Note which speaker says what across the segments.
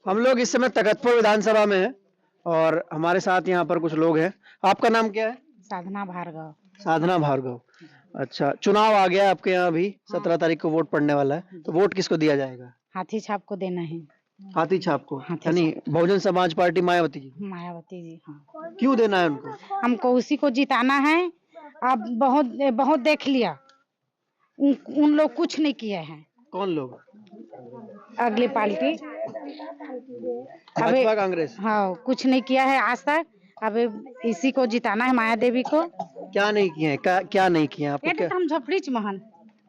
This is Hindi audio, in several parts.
Speaker 1: हम लोग इस समय तखतपुर विधानसभा में हैं और हमारे साथ यहाँ पर कुछ लोग हैं। आपका नाम क्या है?
Speaker 2: साधना भार्गव।
Speaker 1: साधना भार्गव। अच्छा, चुनाव आ गया आपके यहाँ अभी 17 तारीख को वोट पड़ने वाला है, तो वोट किसको दिया जाएगा?
Speaker 2: हाथी छाप को देना है।
Speaker 1: हाथी छाप को,
Speaker 2: हाथी
Speaker 1: यानी बहुजन समाज पार्टी मायावती जी।
Speaker 2: मायावती जी, हाँ।
Speaker 1: क्यों देना है उनको?
Speaker 2: हमको उसी को जिताना है। अब बहुत बहुत देख लिया, उन लोग कुछ नहीं किए हैं।
Speaker 1: कौन लोग?
Speaker 2: अगली पार्टी
Speaker 1: भाजपा कांग्रेस।
Speaker 2: हाँ, कुछ नहीं किया है आज तक। अब इसी को जिताना है, माया देवी को।
Speaker 1: क्या नहीं किए हैं? क्या नहीं किए हैं आपको? क्या
Speaker 2: हम झोपड़ी च महन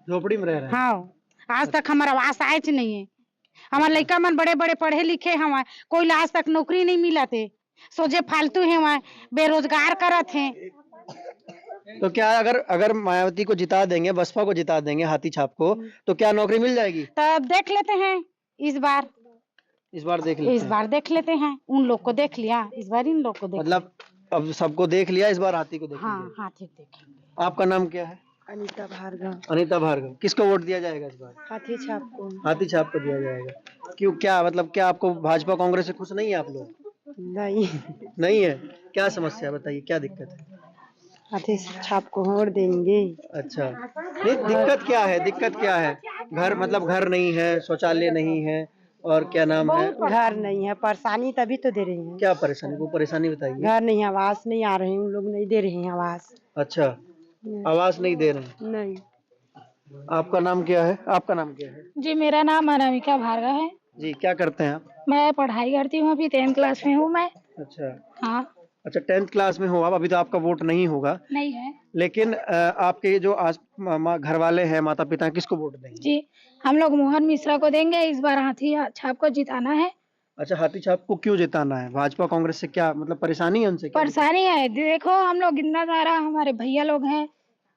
Speaker 1: झोपड़ी में रह रहे हैं?
Speaker 2: हाँ, आज तक हमारा आवास आए नहीं है। हमारे लड़का मन बड़े बड़े पढ़े लिखे हैं, कोई आज तक नौकरी नहीं मिला थे। सोचे फालतू है, वहाँ बेरोजगार करत हैं।
Speaker 1: तो क्या अगर मायावती को जिता देंगे, बसपा को जिता देंगे हाथी छाप को, तो क्या नौकरी मिल जाएगी?
Speaker 2: तब देख लेते हैं इस बार।
Speaker 1: इस बार देख लेते हैं।
Speaker 2: इस बार देख लेते हैं। उन लोग को देख लिया, इस बार इन लोग को देख
Speaker 1: मतलब अब सबको देख लिया, इस बार हाथी को देखेंगे।
Speaker 2: हाँ, हाथी देखेंगे।
Speaker 1: आपका नाम क्या है?
Speaker 2: अनीता भार्गव।
Speaker 1: अनीता भार्गव। किसको वोट दिया जाएगा इस बार?
Speaker 2: हाथी छाप को।
Speaker 1: हाथी छाप को दिया जाएगा। क्यों, क्या मतलब, क्या आपको भाजपा कांग्रेस से खुश नहीं है आप लोग?
Speaker 2: नहीं,
Speaker 1: नहीं है? क्या समस्या बताइए, क्या दिक्कत है?
Speaker 2: हाथी छाप को वोट देंगे।
Speaker 1: अच्छा, नहीं दिक्कत क्या है? दिक्कत क्या है? घर, मतलब घर नहीं है, शौचालय नहीं है, और क्या नाम है?
Speaker 2: घर नहीं है, परेशानी तभी तो दे रहे हैं।
Speaker 1: क्या परेशानी? वो परेशानी बताइए।
Speaker 2: घर नहीं, आवास नहीं आ रहे हैं, उन लोग नहीं दे रहे हैं आवास।
Speaker 1: अच्छा, आवाज नहीं दे रहे हैं।
Speaker 2: नहीं।
Speaker 1: आपका नाम क्या है? आपका नाम क्या है?
Speaker 2: जी, मेरा नाम अनामिका भार्गव है।
Speaker 1: जी, क्या करते हैं आप?
Speaker 2: मैं पढ़ाई करती हूँ, अभी 10th क्लास में हूँ मैं।
Speaker 1: अच्छा।
Speaker 2: हाँ।
Speaker 1: अच्छा, 10th क्लास में हो आप, अभी तो आपका वोट नहीं होगा।
Speaker 2: नहीं है।
Speaker 1: लेकिन आपके जो घर वाले हैं, माता पिता, किसको वोट देंगे?
Speaker 2: जी, हम लोग मोहन मिश्रा को देंगे। इस बार हाथी छाप को जिताना है।
Speaker 1: अच्छा, हाथी छाप को क्यों जिताना है? भाजपा कांग्रेस से क्या मतलब परेशानी है उनसे? क्या
Speaker 2: परेशानी है, देखो हम लोग इतना सारा, हमारे भैया लोग हैं,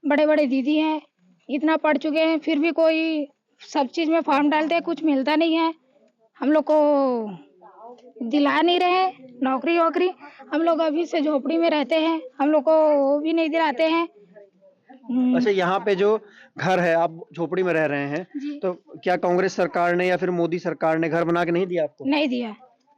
Speaker 2: बड़े बड़े दीदी हैं, इतना पढ़ चुके हैं, फिर भी कोई सब चीज में फॉर्म डालते हैं, कुछ मिलता नहीं है। हम लोग को दिला नहीं रहे नौकरी वोकरी। हम लोग अभी से झोपड़ी में रहते हैं, हम लोग को वो भी नहीं दिलाते हैं।
Speaker 1: अच्छा, यहाँ पे जो घर है, आप झोपड़ी में रह रहे हैं, तो क्या कांग्रेस सरकार ने या फिर मोदी सरकार ने घर बना के नहीं दिया आपको?
Speaker 2: नहीं दिया,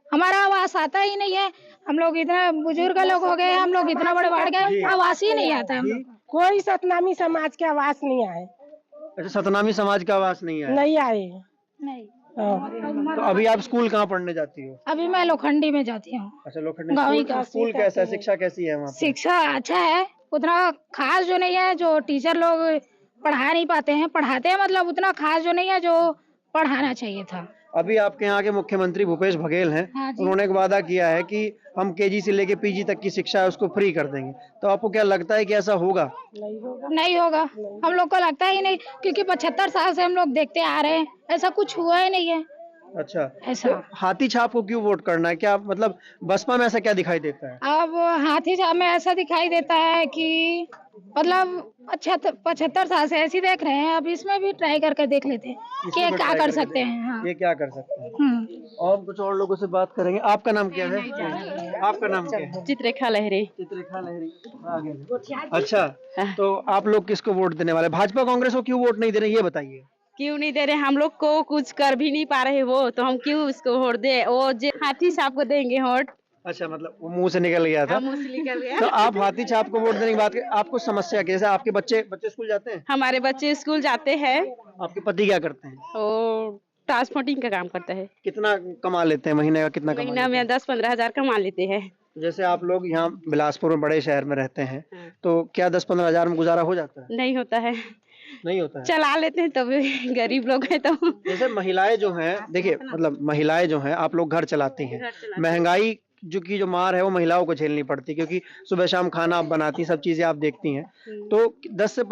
Speaker 2: हमारा आवास आता ही नहीं है। हम लोग इतना बुजुर्ग लोग हो गए, हम लोग इतना बड़े बढ़ गए, आवास ही नहीं आता हम लोग। कोई सतनामी समाज के आवास नहीं आए।
Speaker 1: अच्छा, सतनामी समाज का आवास नहीं है?
Speaker 2: नहीं आए। नहीं।
Speaker 1: तो अभी आप स्कूल कहाँ पढ़ने जाती हो?
Speaker 2: अभी मैं लोखंडी में जाती हूँ।
Speaker 1: अच्छा, लोखंडी स्कूल। स्कूल कैसा है? शिक्षा कैसी है वहाँ पे?
Speaker 2: शिक्षा अच्छा है, उतना खास जो नहीं है, जो टीचर लोग पढ़ा नहीं पाते हैं, पढ़ाते हैं मतलब उतना खास जो नहीं है जो पढ़ाना चाहिए था।
Speaker 1: अभी आपके यहाँ के मुख्यमंत्री भूपेश बघेल हैं।
Speaker 2: हाँ जी।
Speaker 1: उन्होंने एक वादा किया है कि हम केजी से लेके पीजी तक की शिक्षा है उसको फ्री कर देंगे, तो आपको क्या लगता है कि ऐसा होगा?
Speaker 2: नहीं होगा, हम लोग को लगता ही नहीं, क्योंकि 75 साल से हम लोग देखते आ रहे हैं, ऐसा कुछ हुआ ही नहीं है।
Speaker 1: अच्छा,
Speaker 2: ऐसा
Speaker 1: तो हाथी छाप को क्यों वोट करना है? क्या मतलब बसपा में ऐसा क्या दिखाई देता है?
Speaker 2: अब हाथी छाप में ऐसा दिखाई देता है कि मतलब 75 साल से ऐसी देख रहे हैं, अब इसमें भी ट्राई करके देख लेते हैं कि
Speaker 1: इसमें
Speaker 2: क्या
Speaker 1: try
Speaker 2: कर
Speaker 1: करके
Speaker 2: सकते हैं। हाँ।
Speaker 1: ये क्या कर सकते हैं? और कुछ और लोगों से बात करेंगे। आपका नाम क्या है? आपका नाम क्या है?
Speaker 3: चित्ररेखा लहरी।
Speaker 1: चित्ररेखा लहरी। आगे। अच्छा, तो आप लोग किसको वोट देने वाले? भाजपा कांग्रेस को क्यों वोट नहीं दे रहे, ये बताइए।
Speaker 3: क्यों नहीं दे रहे? हम लोग को कुछ कर भी नहीं पा रहे वो, तो हम क्यों उसको वोट दे? वो हाथी साहब को देंगे वोट।
Speaker 1: अच्छा, मतलब वो मुंह से निकल गया था।
Speaker 3: मुंह से निकल गया।
Speaker 1: तो आप हाथी छाप को वोट देने की बात, आपको समस्या कैसे? आपके बच्चे स्कूल जाते हैं?
Speaker 3: हमारे बच्चे स्कूल जाते हैं।
Speaker 1: आपके पति क्या करते हैं?
Speaker 3: वो ट्रांसपोर्टिंग का काम करता है।
Speaker 1: कितना कमा लेते हैं महीने का? कितना कमा
Speaker 3: महीना में 10-15 हजार कमा लेते हैं।
Speaker 1: जैसे आप लोग यहाँ बिलासपुर में बड़े शहर में रहते हैं,
Speaker 3: हाँ।
Speaker 1: तो क्या 10-15 हजार में गुजारा हो जाता है?
Speaker 3: नहीं होता है।
Speaker 1: नहीं होता है।
Speaker 3: चला लेते हैं, तब गरीब लोग हैं तो।
Speaker 1: जैसे महिलाएं जो हैं, देखिए मतलब महिलाएं जो हैं, आप लोग घर चलाती हैं, महंगाई जो मार है वो महिलाओं को झेलनी पड़ती है, क्योंकि सुबह शाम खाना आप बनाती हैं, सब चीजें आप देखती हैं। तो 10 से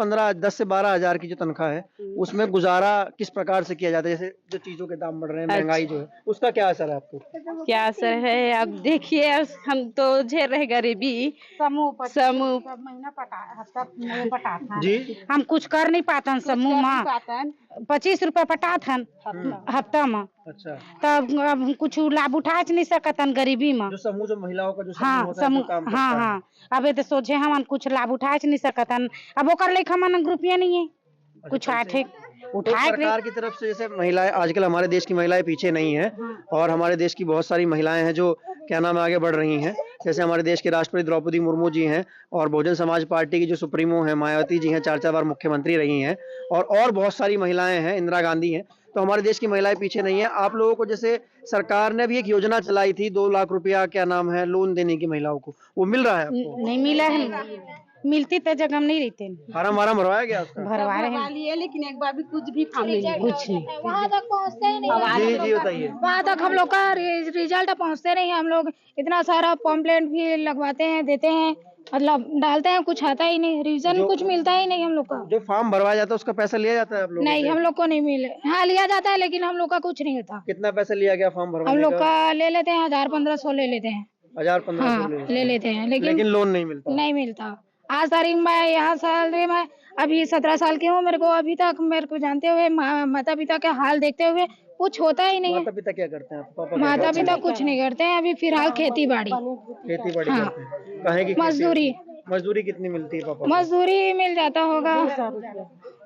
Speaker 1: 12 हजार की जो तनख्वाह है, उसमें गुजारा किस प्रकार से किया जाता है? जैसे जो चीजों के दाम बढ़ रहे हैं, महंगाई जो है, उसका क्या असर है आपको?
Speaker 3: क्या असर है? अब देखिए, हम तो झेल रहे गरीबी। समूह
Speaker 1: जी,
Speaker 2: हम कुछ कर नहीं पाते समूह में। 25 रुपए पटाथन हफ्ता में।
Speaker 1: अच्छा,
Speaker 2: तब अब कुछ लाभ उठा नहीं सकतन गरीबी में।
Speaker 1: जो समूह, जो महिलाओं का जो समूह
Speaker 2: हाँ,
Speaker 1: होता है, जो काम करता
Speaker 2: हाँ
Speaker 1: है।
Speaker 2: हाँ, अब तो सोचे हम कुछ लाभ उठा नहीं सकतन। अब वो कर ले हमन ग्रुपिया नहीं है।
Speaker 4: कुछ आर्थिक
Speaker 1: तो
Speaker 4: उठाए नहीं।
Speaker 1: सरकार की तरफ से जैसे महिलाएं, आजकल हमारे देश की महिलाएं पीछे नहीं है और हमारे देश की बहुत सारी महिलाएं हैं जो क्या नाम है आगे बढ़ रही हैं। जैसे हमारे देश के राष्ट्रपति द्रौपदी मुर्मू जी हैं और बहुजन समाज पार्टी की जो सुप्रीमो हैं मायावती जी हैं, 4 बार मुख्यमंत्री रही हैं और बहुत सारी महिलाएं हैं, इंदिरा गांधी हैं। तो हमारे देश की महिलाएं पीछे नहीं है। आप लोगों को जैसे सरकार ने भी एक योजना चलाई थी 2 लाख रुपया क्या नाम है लोन देने की महिलाओं को, वो मिल रहा है आपको?
Speaker 4: नहीं मिला है, मिलती तो जगह हम नहीं रहते,
Speaker 1: फार्म वार्म भरवाया गया उसका?
Speaker 4: भरवा रहे
Speaker 3: भरवा
Speaker 4: हैं
Speaker 3: लिए लेकिन एक बार भी कुछ भी फॉर्म नहीं मिला।
Speaker 4: कुछ नहीं।
Speaker 2: वहाँ तक पहुँचते ही नहीं
Speaker 1: जी जी बताइए।
Speaker 2: वहाँ तक हम लोग का रिजल्ट पहुँचते नहीं। हम लोग इतना सारा पॉम्पलेट भी लगवाते हैं, देते हैं, मतलब डालते हैं, कुछ आता ही नहीं, रिविजन कुछ मिलता ही नहीं हम लोग का।
Speaker 1: जो फॉर्म भरवाया जाता है उसका पैसा लिया जाता है आप लोगों
Speaker 2: नहीं,
Speaker 1: से?
Speaker 2: हम लोग को नहीं मिले। हाँ लिया जाता है लेकिन हम लोग का कुछ नहीं होता।
Speaker 1: कितना पैसा लिया गया फॉर्म
Speaker 2: हम
Speaker 1: भरवाने
Speaker 2: लोग
Speaker 1: का?
Speaker 2: का ले लेते हैं 1000-1500 ले लेते हैं।
Speaker 1: 1000-1500
Speaker 2: हाँ ले लेते हैं
Speaker 1: लेकिन लोन नहीं मिलता।
Speaker 2: नहीं मिलता। आज तारीख में यहाँ सैलरी में अभी 17 साल की हूँ, मेरे को अभी तक मेरे को जानते हुए माता पिता के हाल देखते हुए कुछ होता ही नहीं है।
Speaker 1: माता पिता क्या करते हैं? पापा क्या
Speaker 2: माता
Speaker 1: करते
Speaker 2: पिता कुछ नहीं करते हैं अभी फिलहाल खेती बाड़ी
Speaker 1: हैं? खेती बाड़ी
Speaker 2: हाँ।
Speaker 1: करते हैं। काहे की खेती?
Speaker 2: मजदूरी
Speaker 1: मजदूरी कितनी मिलती है पापा को?
Speaker 2: मजदूरी मिल जाता होगा,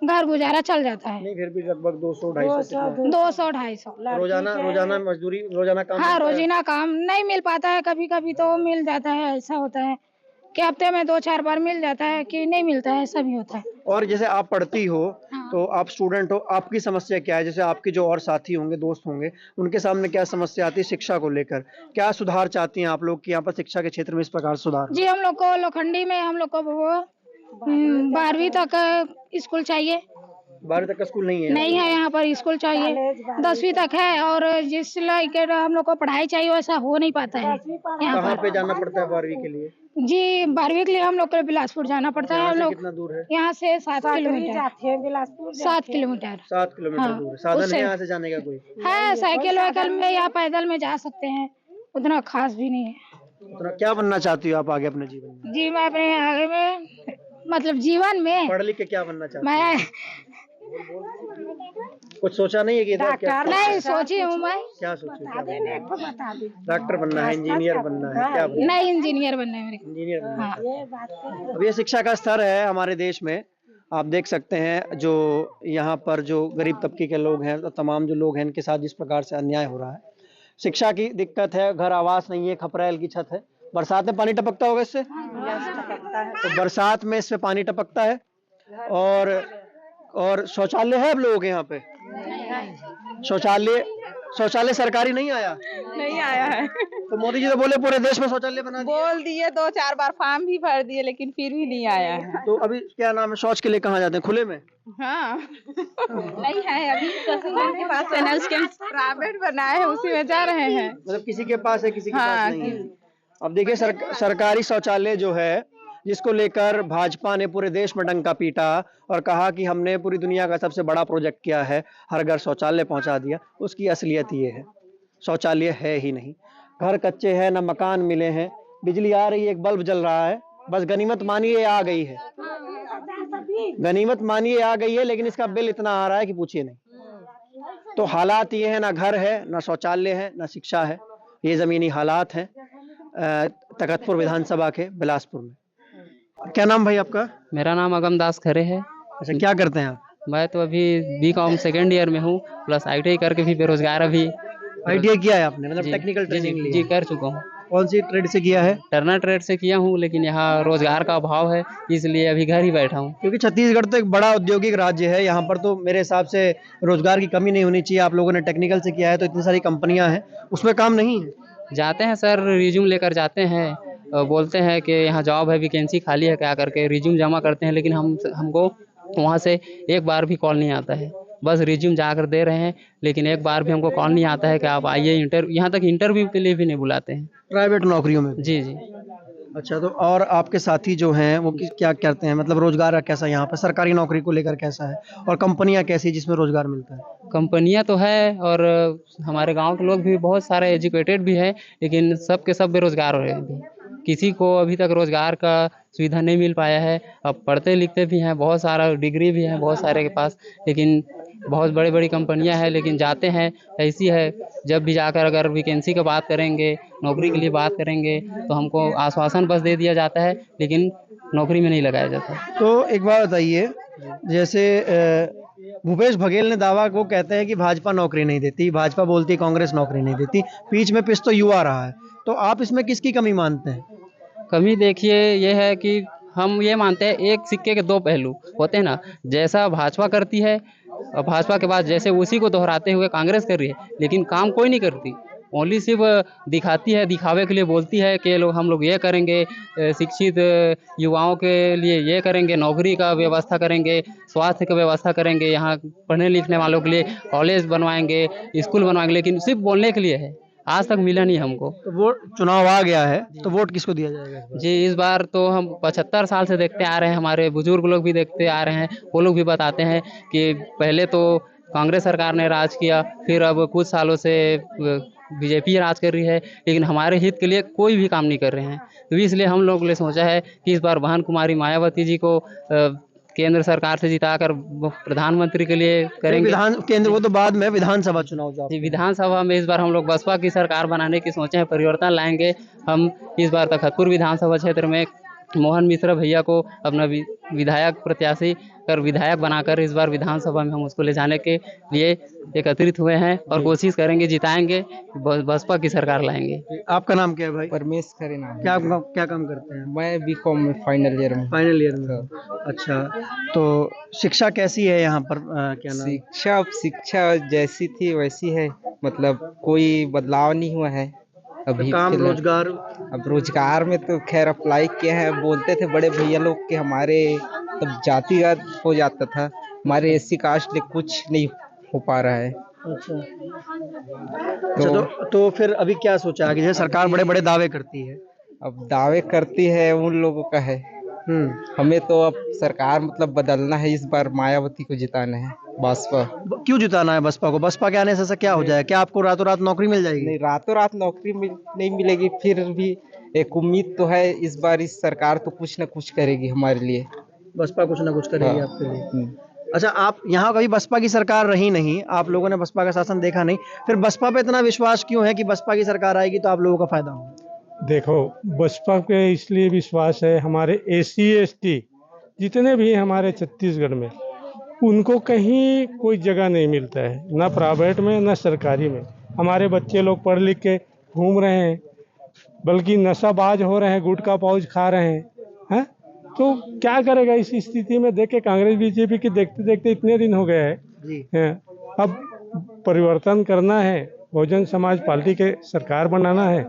Speaker 2: घर गुजारा चल जाता है।
Speaker 1: नहीं फिर भी लगभग 200-250 कितना?
Speaker 2: 200-250
Speaker 1: रोजाना मजदूरी, रोजाना काम
Speaker 2: हाँ
Speaker 1: मिलता है?
Speaker 2: रोजीना काम नहीं मिल पाता है, कभी कभी तो मिल जाता है। ऐसा होता है कि हफ्ते में 2-4 बार मिल जाता है कि नहीं मिलता है, ऐसा भी होता है।
Speaker 1: और जैसे आप पढ़ती हो
Speaker 2: हाँ।
Speaker 1: तो आप स्टूडेंट हो, आपकी समस्या क्या है? जैसे आपके जो और साथी होंगे, दोस्त होंगे, उनके सामने क्या समस्या आती है शिक्षा को लेकर? क्या सुधार चाहती हैं आप लोग कि यहाँ पर शिक्षा के क्षेत्र में इस प्रकार सुधार हो?
Speaker 2: जी हम लोग को लोखंडी में हम लोग को वो 12वीं तक स्कूल चाहिए।
Speaker 1: 12वीं तक का स्कूल नहीं है?
Speaker 2: नहीं है यहाँ पर स्कूल चाहिए, 10वीं तक है और जिस लायक हम लोग को पढ़ाई चाहिए वैसा हो नहीं पाता है यहाँ
Speaker 1: कहाँ
Speaker 2: पर।
Speaker 1: पे जाना पड़ता है 12वीं के लिए?
Speaker 2: जी 12वीं के लिए हम लोग को बिलासपुर जाना पड़ता है।
Speaker 1: यहाँ
Speaker 2: हम
Speaker 1: से
Speaker 2: लोग
Speaker 1: कितना दूर है?
Speaker 2: यहाँ से 7 किलोमीटर 7 किलोमीटर
Speaker 1: 7 किलोमीटर
Speaker 2: हाँ,
Speaker 1: दूर है। साधन
Speaker 2: उससे-
Speaker 1: है यहाँ से जाने का कोई?
Speaker 2: है, साइकिल वाइकिल में या पैदल में जा सकते हैं, उतना खास भी नहीं है।
Speaker 1: उतना क्या बनना चाहती हो आप आगे अपने जीवन में?
Speaker 2: जी मैं अपने आगे में मतलब जीवन में
Speaker 1: पढ़ लिख के क्या बनना चाहती हो?
Speaker 2: मैं
Speaker 1: कुछ सोचा नहीं है कि इधर क्या
Speaker 2: नहीं सोची हूँ मैं।
Speaker 1: क्या सोची हो? क्या बनना है? डॉक्टर बनना है, इंजीनियर बनना है, क्या बनना
Speaker 2: नहीं इंजीनियर बनना है मेरे
Speaker 1: है?
Speaker 2: को।
Speaker 1: इंजीनियर बनना
Speaker 2: हाँ
Speaker 1: है। अब ये शिक्षा का स्तर है हमारे देश में, आप देख सकते हैं जो यहाँ पर जो गरीब तबके के लोग हैं, तो तमाम जो लोग हैं इनके साथ जिस प्रकार से अन्याय हो रहा है। शिक्षा की दिक्कत है, घर आवास नहीं है, खपरेल की छत है। बरसात में पानी टपकता होगा इससे? तो बरसात में इससे पानी टपकता है। और शौचालय है आप लोगों के यहाँ पे? शौचालय सरकारी नहीं आया?
Speaker 3: नहीं आया है।
Speaker 1: तो मोदी जी तो बोले पूरे देश में शौचालय बना दिए।
Speaker 3: बोल दिए 2-4 बार फॉर्म भी भर दिए लेकिन फिर भी नहीं आया है।
Speaker 1: तो अभी क्या नाम है, शौच के लिए कहाँ जाते हैं? खुले में?
Speaker 3: हाँ नहीं है अभी तहसीलदार के पास है ना, उसके प्राइवेट बनाए है उसी में जा रहे हैं।
Speaker 1: मतलब किसी के पास है, किसी के पास
Speaker 3: हाँ,
Speaker 1: नहीं है। अब देखिए सरकारी शौचालय जो है जिसको लेकर भाजपा ने पूरे देश में डंका पीटा और कहा कि हमने पूरी दुनिया का सबसे बड़ा प्रोजेक्ट किया है, हर घर शौचालय पहुंचा दिया, उसकी असलियत ये है शौचालय है ही नहीं। घर कच्चे हैं, न मकान मिले हैं, बिजली आ रही है, एक बल्ब जल रहा है, बस गनीमत मानिए आ गई है, गनीमत मानिए आ गई है, लेकिन इसका बिल इतना आ रहा है कि पूछिए नहीं। तो हालात ये है, ना घर है, ना शौचालय है, ना शिक्षा है। ये जमीनी हालात हैं तखतपुर विधानसभा के बिलासपुर में। क्या नाम भाई आपका?
Speaker 5: मेरा नाम अगम दास खरे है।
Speaker 1: अच्छा, क्या करते हैं आप?
Speaker 5: मैं तो अभी बीकॉम सेकेंड ईयर में हूँ, प्लस आईटीआई करके भी बेरोजगार अभी।
Speaker 1: आईटीआई किया है आपने, मतलब
Speaker 5: जी,
Speaker 1: टेक्निकल
Speaker 5: जी,
Speaker 1: ट्रेनिंग ली
Speaker 5: जी
Speaker 1: है?
Speaker 5: कर चुका हूँ।
Speaker 1: कौन सी ट्रेड से किया है?
Speaker 5: टर्नर ट्रेड से किया हूँ, लेकिन यहाँ रोजगार का अभाव है, इसलिए अभी घर ही बैठा हूँ।
Speaker 1: क्योंकि छत्तीसगढ़ तो एक बड़ा औद्योगिक राज्य है, यहाँ पर तो मेरे हिसाब से रोजगार की कमी नहीं होनी चाहिए। आप लोगों ने टेक्निकल से किया है तो इतनी सारी कंपनियां हैं, उसमें काम नहीं है?
Speaker 5: जाते हैं सर, रिज्यूम लेकर जाते हैं, बोलते हैं कि यहाँ जॉब है, वैकेंसी खाली है क्या करके रिज्यूम जमा करते हैं, लेकिन हमको वहाँ से एक बार भी कॉल नहीं आता है। बस रिज्यूम जाकर दे रहे हैं, लेकिन एक बार भी हमको कॉल नहीं आता है कि आप आइए यहाँ तक इंटरव्यू के लिए भी नहीं बुलाते हैं।
Speaker 1: प्राइवेट नौकरियों में?
Speaker 5: जी जी।
Speaker 1: अच्छा, तो और आपके साथी जो हैं वो क्या करते हैं, मतलब रोजगार कैसा यहाँ पर, सरकारी नौकरी को लेकर कैसा है, और कंपनियां कैसी जिसमें रोजगार मिलता है?
Speaker 5: कंपनियां तो है और हमारे गांव के लोग भी बहुत सारे एजुकेटेड भी है, लेकिन सब के सब बेरोजगार हो रहे हैं अभी। किसी को अभी तक रोजगार का सुविधा नहीं मिल पाया है। अब पढ़ते लिखते भी हैं, बहुत सारा डिग्री भी है बहुत सारे के पास, लेकिन बहुत बड़ी बड़ी कंपनियां हैं, लेकिन जाते हैं ऐसी है, जब भी जाकर अगर वैकेंसी की बात करेंगे, नौकरी के लिए बात करेंगे, तो हमको आश्वासन बस दे दिया जाता है, लेकिन नौकरी में नहीं लगाया जाता।
Speaker 1: तो एक बात बताइए, जैसे भूपेश बघेल ने दावा को कहते हैं कि भाजपा नौकरी नहीं देती, भाजपा बोलती है कांग्रेस नौकरी नहीं देती, बीच में पिस तो युवा रहा है, तो आप इसमें किसकी कमी मानते हैं?
Speaker 5: कमी देखिए ये है कि हम ये मानते हैं एक सिक्के के दो पहलू होते हैं ना, जैसा भाजपा करती है और भाजपा के बाद जैसे उसी को दोहराते हुए कांग्रेस कर रही है, लेकिन काम कोई नहीं करती, ओनली सिर्फ दिखाती है, दिखावे के लिए बोलती है कि लोग हम लोग ये करेंगे, शिक्षित युवाओं के लिए ये करेंगे, नौकरी का व्यवस्था करेंगे, स्वास्थ्य का व्यवस्था करेंगे, यहाँ पढ़ने लिखने वालों के लिए कॉलेज बनवाएंगे, स्कूल बनवाएंगे, लेकिन सिर्फ बोलने के लिए है, आज तक मिला नहीं हमको।
Speaker 1: तो वोट, चुनाव आ गया है तो वोट किसको दिया जाएगा इस बार?
Speaker 5: जी इस बार तो हम 75 साल से देखते आ रहे हैं, हमारे बुजुर्ग लोग भी देखते आ रहे हैं, वो लोग भी बताते हैं कि पहले तो कांग्रेस सरकार ने राज किया, फिर अब कुछ सालों से बीजेपी राज कर रही है, लेकिन हमारे हित के लिए कोई भी काम नहीं कर रहे हैं। तो इसलिए हम लोग ने सोचा है कि इस बार बहन कुमारी मायावती जी को केंद्र सरकार से जिताकर प्रधानमंत्री के लिए करेंगे।
Speaker 1: विधान केंद्र, वो तो बाद में, विधानसभा चुनाव जो
Speaker 5: जी विधानसभा में इस बार हम लोग बसपा की सरकार बनाने की सोचे हैं, परिवर्तन लाएंगे। हम इस बार तखतपुर विधानसभा क्षेत्र में मोहन मिश्रा भैया को अपना विधायक प्रत्याशी कर विधायक बनाकर इस बार विधानसभा में हम उसको ले जाने के लिए एकत्रित हुए हैं और कोशिश करेंगे, जिताएंगे, बसपा की सरकार लाएंगे।
Speaker 1: आपका नाम क्या है भाई?
Speaker 6: परमेश खरे नाम।
Speaker 1: क्या काम करते हैं?
Speaker 6: मैं बीकॉम में फाइनल ईयर में।
Speaker 1: फाइनल ईयर में। अच्छा, तो शिक्षा कैसी है यहाँ पर? क्या नाम?
Speaker 6: शिक्षा जैसी थी वैसी है, मतलब कोई बदलाव नहीं हुआ है अभी।
Speaker 1: काम रोजगार?
Speaker 6: अब रोजगार में तो खैर अप्लाई किए हैं, बोलते थे बड़े भैया लोग कि हमारे तब जातिगत हो जाता था, हमारे एससी कास्ट में कुछ नहीं हो पा रहा है।
Speaker 1: अच्छा, तो फिर अभी क्या सोचा है कि जैसे सरकार बड़े बड़े दावे करती है?
Speaker 6: अब दावे करती है उन लोगों का है, हमें तो अब सरकार मतलब बदलना है, इस बार मायावती को जिताना है। बसपा
Speaker 1: क्यों जिताना है बसपा को? बसपा के आने से ऐसा क्या हो जाए? क्या आपको रातों रात नौकरी मिल जाएगी?
Speaker 6: नहीं, रातों रात नौकरी नहीं मिलेगी, फिर भी एक उम्मीद तो है, इस बार इस सरकार तो कुछ ना कुछ करेगी हमारे लिए।
Speaker 1: बसपा कुछ ना कुछ करेगी
Speaker 6: हाँ।
Speaker 1: आपके लिए। अच्छा, आप यहाँ कभी बसपा की सरकार रही नहीं, आप लोगों ने बसपा का शासन देखा नहीं, फिर बसपा पे इतना विश्वास क्यों है कि बसपा की सरकार आएगी तो आप लोगों का फायदा होगा?
Speaker 7: देखो, बसपा पे इसलिए विश्वास है, हमारे एससी एसटी जितने भी हमारे छत्तीसगढ़ में, उनको कहीं कोई जगह नहीं मिलता है, ना प्राइवेट में ना सरकारी में। हमारे बच्चे लोग पढ़ लिख के घूम रहे हैं, बल्कि नशाबाज हो रहे हैं, गुटखा पाउच खा रहे हैं। तो क्या करेगा इस स्थिति में? देख के कांग्रेस बीजेपी की देखते देखते इतने दिन हो गए हैं, अब परिवर्तन करना है, बहुजन समाज पार्टी के सरकार बनाना है।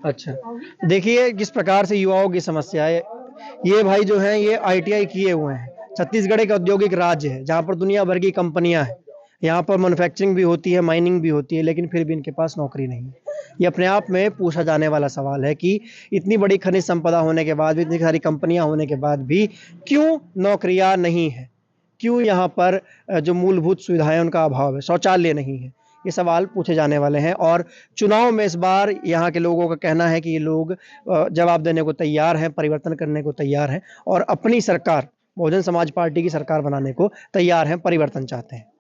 Speaker 1: अच्छा, देखिए किस प्रकार से युवाओं की समस्या है। ये भाई जो हैं ये ITI किए हुए हैं। छत्तीसगढ़ एक औद्योगिक राज्य है जहाँ पर दुनिया भर की कंपनियां हैं, यहाँ पर मैन्युफैक्चरिंग भी होती है, माइनिंग भी होती है, लेकिन फिर भी इनके पास नौकरी नहीं है। ये अपने आप में पूछा जाने वाला सवाल है कि इतनी बड़ी खनिज संपदा होने के बाद भी, इतनी सारी कंपनियां होने के बाद भी क्यों नौकरियां नहीं है? क्यों यहाँ पर जो मूलभूत सुविधाएं उनका अभाव है, शौचालय नहीं है? ये सवाल पूछे जाने वाले हैं और चुनाव में इस बार यहाँ के लोगों का कहना है कि ये लोग जवाब देने को तैयार हैं, परिवर्तन करने को तैयार हैं और अपनी सरकार, बहुजन समाज पार्टी की सरकार बनाने को तैयार हैं, परिवर्तन चाहते हैं।